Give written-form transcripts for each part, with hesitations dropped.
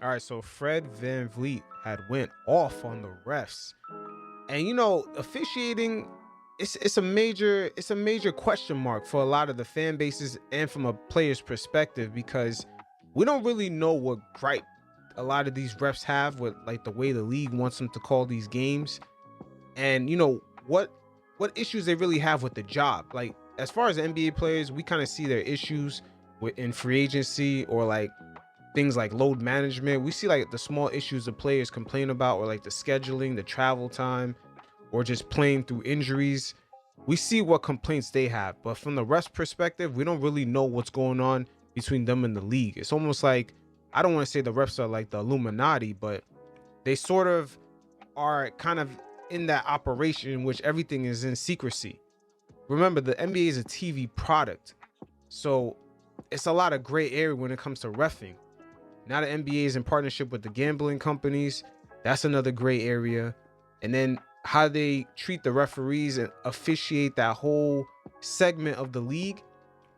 All right, so Fred VanVleet had went off on the refs. And you know, officiating it's a major question mark for a lot of the fan bases and from a player's perspective, because we don't really know what gripe a lot of these refs have with like the way the league wants them to call these games, and you know what issues they really have with the job. Like as far as NBA players, we kind of see their issues with in free agency, or like things like load management. We see like the small issues the players complain about, or like the scheduling, the travel time, or just playing through injuries. We see what complaints they have, but from the refs perspective, we don't really know what's going on between them and the league. It's almost like, I don't want to say the refs are like the Illuminati, but they sort of are kind of in that operation in which everything is in secrecy. Remember, the NBA is a TV product, so it's a lot of gray area when it comes to refing. Now the NBA is in partnership with the gambling companies. That's another gray area. And then how they treat the referees and officiate that whole segment of the league,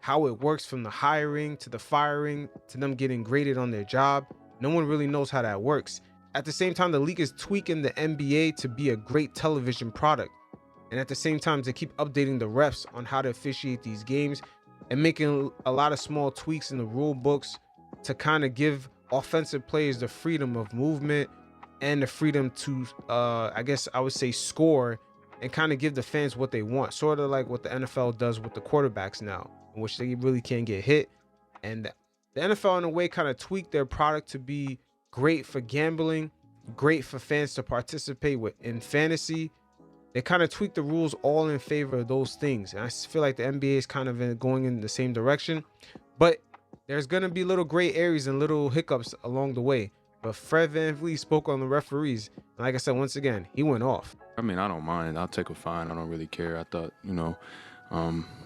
how it works from the hiring to the firing to them getting graded on their job. No one really knows how that works. At the same time, the league is tweaking the NBA to be a great television product. And at the same time, to keep updating the refs on how to officiate these games and making a lot of small tweaks in the rule books to kind of give offensive players the freedom of movement and the freedom to I guess I would say score, and kind of give the fans what they want, sort of like what the NFL does with the quarterbacks now, in which they really can't get hit. And the NFL in a way kind of tweaked their product to be great for gambling, great for fans to participate with in fantasy. They kind of tweak the rules all in favor of those things, and I feel like the NBA is kind of going in the same direction, but there's gonna be little gray areas and little hiccups along the way. But Fred VanVleet spoke on the referees, and like I said, once again, he went off. I mean, I don't mind. I'll take a fine. I don't really care. I thought,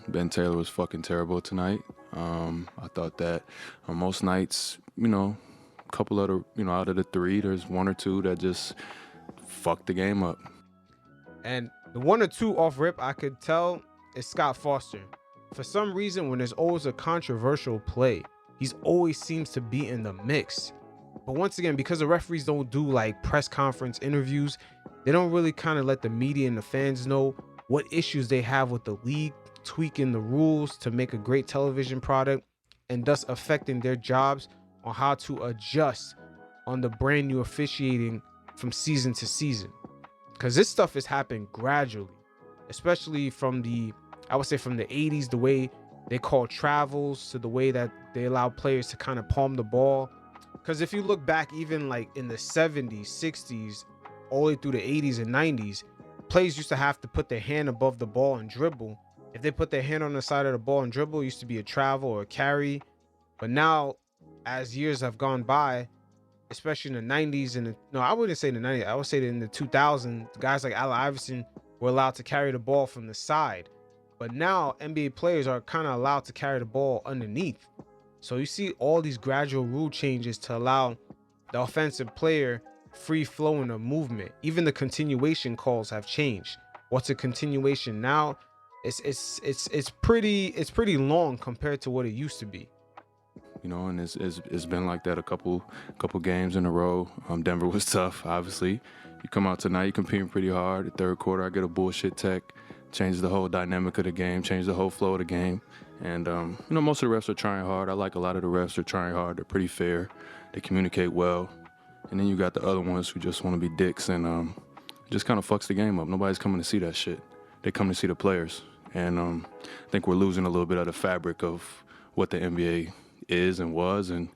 Ben Taylor was fucking terrible tonight. I thought that on most nights, a couple of the, out of the three, there's one or two that just fucked the game up. And the one or two off rip I could tell is Scott Foster. For some reason, when there's always a controversial play, he's always seems to be in the mix. But once again, because the referees don't do like press conference interviews, they don't really kind of let the media and the fans know what issues they have with the league tweaking the rules to make a great television product, and thus affecting their jobs on how to adjust on the brand new officiating from season to season. Because this stuff is happening gradually, especially from I would say from the 80s, the way they call travels to the way that they allow players to kind of palm the ball. Because if you look back even like in the 70s, 60s, all the way through the 80s and 90s, players used to have to put their hand above the ball and dribble. If they put their hand on the side of the ball and dribble, it used to be a travel or a carry. But now, as years have gone by, especially in the 90s and no, I wouldn't say the 90s, I would say that in the 2000s, guys like Allen Iverson were allowed to carry the ball from the side. But now NBA players are kind of allowed to carry the ball underneath. So you see all these gradual rule changes to allow the offensive player free flowing of movement. Even the continuation calls have changed. What's a continuation now? It's pretty long compared to what it used to be. And it's been like that a couple games in a row. Denver was tough, obviously. You come out tonight, you're competing pretty hard. The third quarter, I get a bullshit tech, changes the whole dynamic of the game, changes the whole flow of the game. And, most of the refs are trying hard. I like a lot of the refs are trying hard. They're pretty fair. They communicate well. And then you got the other ones who just want to be dicks, and just kind of fucks the game up. Nobody's coming to see that shit. They come to see the players. And I think we're losing a little bit of the fabric of what the NBA is and was, and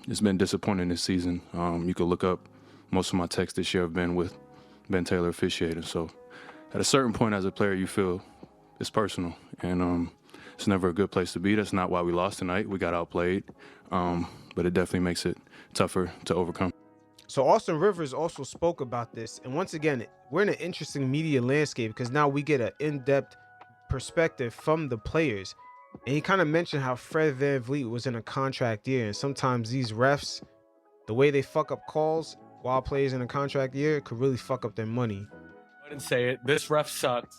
it's been disappointing this season. You could look up, most of my texts this year have been with Ben Taylor officiating. So at a certain point as a player, you feel it's personal, and it's never a good place to be. That's not why we lost tonight. We got outplayed, but it definitely makes it tougher to overcome. So Austin Rivers also spoke about this, and once again, we're in an interesting media landscape because now we get an in-depth perspective from the players. And he kind of mentioned how Fred VanVleet was in a contract year, and sometimes these refs, the way they fuck up calls while players in a contract year, could really fuck up their money. I didn't say it. This ref sucked.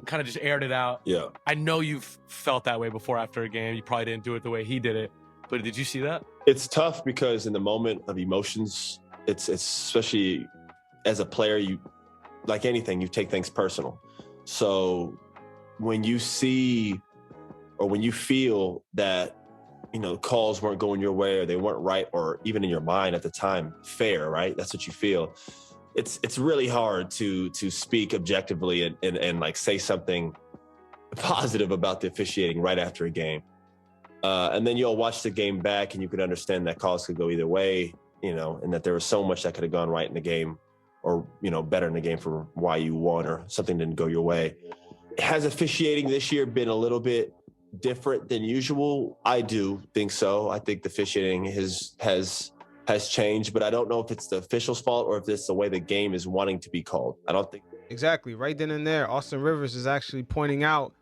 Kind of just aired it out. Yeah. I know you've felt that way before after a game. You probably didn't do it the way he did it. But did you see that? It's tough because in the moment of emotions, it's especially as a player, you like anything, you take things personal. So when you see or when you feel that, calls weren't going your way or they weren't right, or even in your mind at the time, fair, right? That's what you feel. It's really hard to speak objectively and like say something positive about the officiating right after a game. And then you'll watch the game back and you could understand that calls could go either way, and that there was so much that could have gone right in the game or, better in the game for why you won or something didn't go your way. Has officiating this year been a little bit different than usual? I do think so. I think the officiating has changed, but I don't know if it's the official's fault or if it's the way the game is wanting to be called. I don't think. Exactly. Right then and there, Austin Rivers is actually pointing out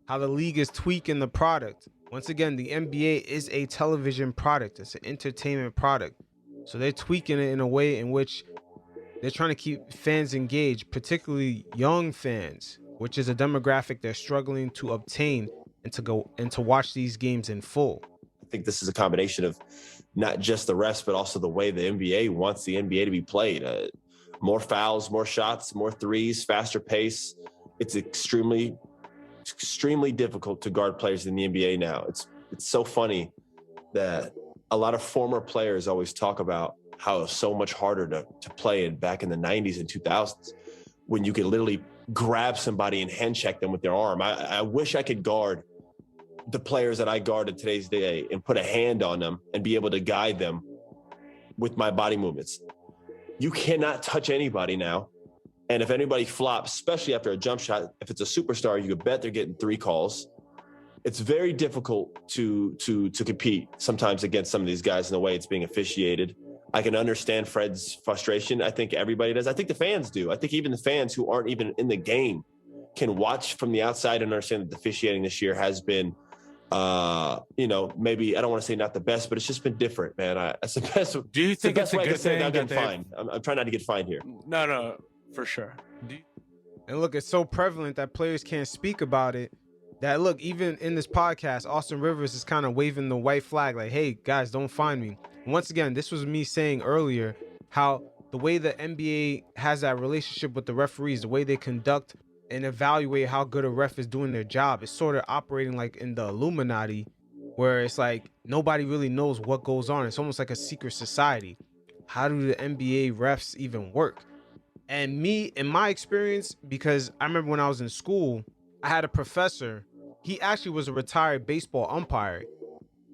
how the league is tweaking the product. Once again, the NBA is a television product. It's an entertainment product. So they're tweaking it in a way in which they're trying to keep fans engaged, particularly young fans, which is a demographic they're struggling to obtain and to watch these games in full. I think this is a combination of not just the refs, but also the way the NBA wants the NBA to be played. More fouls, more shots, more threes, faster pace. It's extremely difficult to guard players in the NBA now. It's so funny that a lot of former players always talk about how it's so much harder to play back in the 90s and 2000s when you could literally grab somebody and hand check them with their arm. I wish I could guard the players that I guard in today's day and put a hand on them and be able to guide them with my body movements. You cannot touch anybody now. And if anybody flops, especially after a jump shot, if it's a superstar, you could bet they're getting 3 calls. It's very difficult to compete sometimes against some of these guys in the way it's being officiated. I can understand Fred's frustration. I think everybody does. I think the fans do. I think even the fans who aren't even in the game can watch from the outside and understand that the officiating this year has been, maybe I don't want to say not the best, but it's just been different, man. That's the best. Do you think it's a good thing that getting fined? I'm trying not to get fined here. No, for sure. And look, it's so prevalent that players can't speak about it that, look, even in this podcast, Austin Rivers is kind of waving the white flag like, hey, guys, don't fine me. And once again, this was me saying earlier how the way the NBA has that relationship with the referees, the way they conduct and evaluate how good a ref is doing their job, is sort of operating like in the Illuminati, where it's like nobody really knows what goes on. It's almost like a secret society. How do the NBA refs even work? And me, in my experience, because I remember when I was in school, I had a professor. He actually was a retired baseball umpire.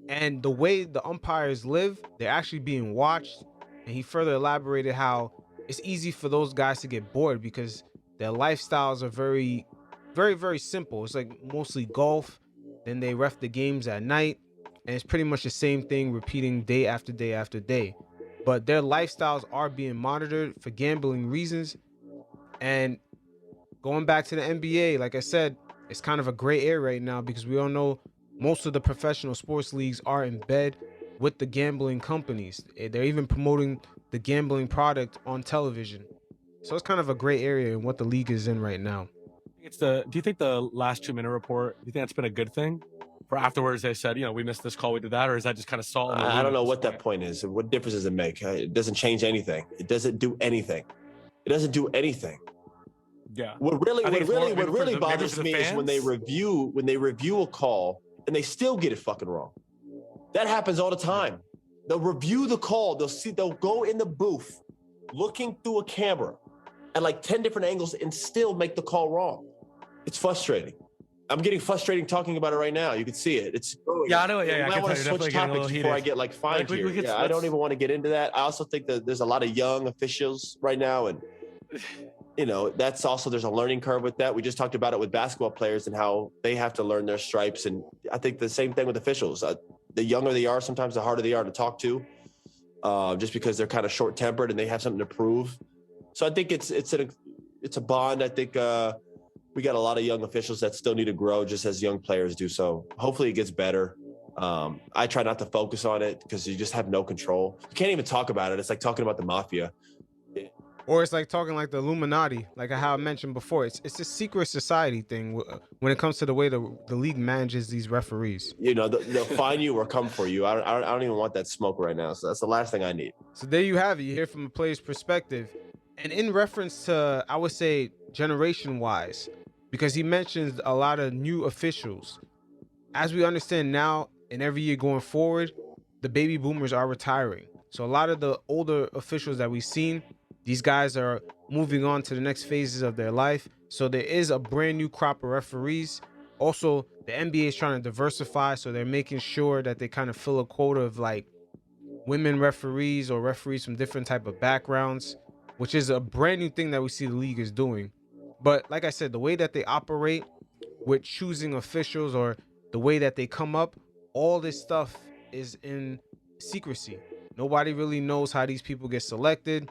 And the way the umpires live, they're actually being watched. And he further elaborated how it's easy for those guys to get bored because their lifestyles are very, very, very simple. It's like mostly golf. Then they ref the games at night. And it's pretty much the same thing repeating day after day after day. But their lifestyles are being monitored for gambling reasons. And going back to the NBA, like I said, it's kind of a gray area right now because we all know most of the professional sports leagues are in bed with the gambling companies. They're even promoting the gambling product on television. So it's kind of a gray area in what the league is in right now. Do you think the last 2-minute report, do you think that's been a good thing? For afterwards, they said, we missed this call, we did that, or is that just kind of salt in the wound? I don't know what that point is. What difference does it make? It doesn't change anything. It doesn't do anything. It doesn't do anything. Yeah. What really bothers me is when they review a call and they still get it fucking wrong. That happens all the time. They'll review the call. They'll go in the booth looking through a camera at like 10 different angles and still make the call wrong. It's frustrating. I'm getting frustrating talking about it right now. You can see it. It's growing. Yeah, I know. Yeah, I want to switch topics before I get fined here. I don't even want to get into that. I also think that there's a lot of young officials right now, and that's also, there's a learning curve with that. We just talked about it with basketball players and how they have to learn their stripes, and I think the same thing with officials. The younger they are, sometimes the harder they are to talk to, just because they're kind of short-tempered and they have something to prove. So I think it's a bond. I think we got a lot of young officials that still need to grow just as young players do. So hopefully it gets better. I try not to focus on it because you just have no control. You can't even talk about it. It's like talking about the mafia. Or it's like talking like the Illuminati, like how I mentioned before. It's a secret society thing when it comes to the way the league manages these referees. You know, they'll find you or come for you. I don't even want that smoke right now. So that's the last thing I need. So there you have it. You hear from a player's perspective. And in reference to, I would say, generation wise, because he mentions a lot of new officials. As we understand now, and every year going forward, the baby boomers are retiring. So a lot of the older officials that we've seen, these guys are moving on to the next phases of their life. So there is a brand new crop of referees. Also, the NBA is trying to diversify, so they're making sure that they kind of fill a quota of like women referees or referees from different type of backgrounds, which is a brand new thing that we see the league is doing. But like I said, the way that they operate with choosing officials or the way that they come up, all this stuff is in secrecy. Nobody really knows how these people get selected,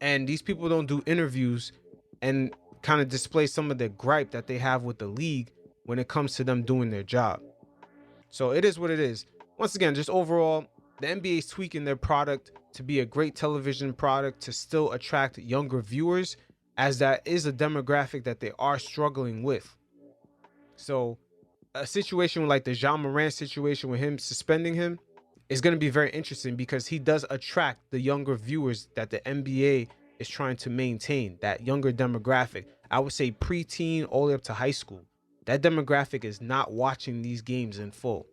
and these people don't do interviews and kind of display some of the gripe that they have with the league when it comes to them doing their job. So it is what it is. Once again, just overall, the NBA is tweaking their product to be a great television product to still attract younger viewers, as that is a demographic that they are struggling with. So a situation like the Jean Morant situation with him suspending him is going to be very interesting because he does attract the younger viewers that the NBA is trying to maintain, that younger demographic. I would say preteen all the way up to high school. That demographic is not watching these games in full.